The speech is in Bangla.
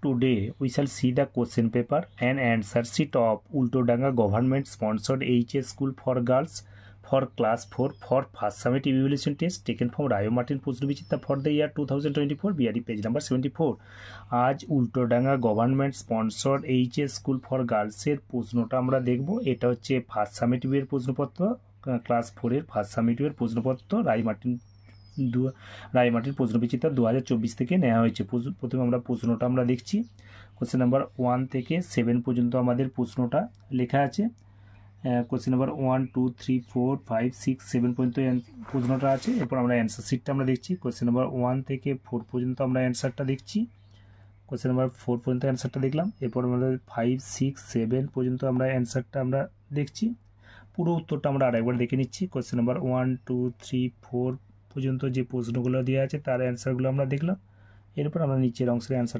Today we shall see the question paper and answer sheet of Ultodanga government sponsored HS School for Girls for class 4 for first summative evaluation test taken from Rayo Martin Pushrubichita for the year 2024 BRD page number 74. आज Ultadanga government sponsored HS school for গার্লসের প্রশ্নটা আমরা দেখব। এটা হচ্ছে ফার্স্ট সামেটিভের প্রশ্নপত্র, ক্লাস 4-এর ফার্স্ট সামেটিভের প্রশ্নপত্র রায়মার্টিন প্রশ্নবিচিত্রা 2024 থেকে নেওয়া হয়েছে। প্রথমে আমরা প্রশ্নটা আমরা দেখছি। কোশ্চেন নাম্বার 1 থেকে 7 পর্যন্ত আমাদের প্রশ্নটা লেখা আছে। কোশ্চেন নাম্বার 1, 2, 3, 4, 5, 6, 7 পর্যন্ত প্রশ্নটা আছে। এরপর আমরা অ্যান্সার শিটটা আমরা দেখছি। কোশ্চেন নাম্বার 1 থেকে 4 পর্যন্ত আমরা অ্যান্সারটা দেখছি। কোশ্চেন নাম্বার 4 পর্যন্ত অ্যান্সারটা দেখলাম। এরপর আমাদের 5, 6, 7 পর্যন্ত আমরা অ্যান্সারটা আমরা দেখছি। পুরো উত্তরটা আমরা আরেকবার দেখে নিচ্ছি। কোশ্চেন নাম্বার 1, 2, 3, 4 পর্যন্ত যে প্রশ্নগুলো দেওয়া আছে তার অ্যান্সারগুলো আমরা দেখলাম। এরপর আমরা নিচের অংশের অ্যান্সার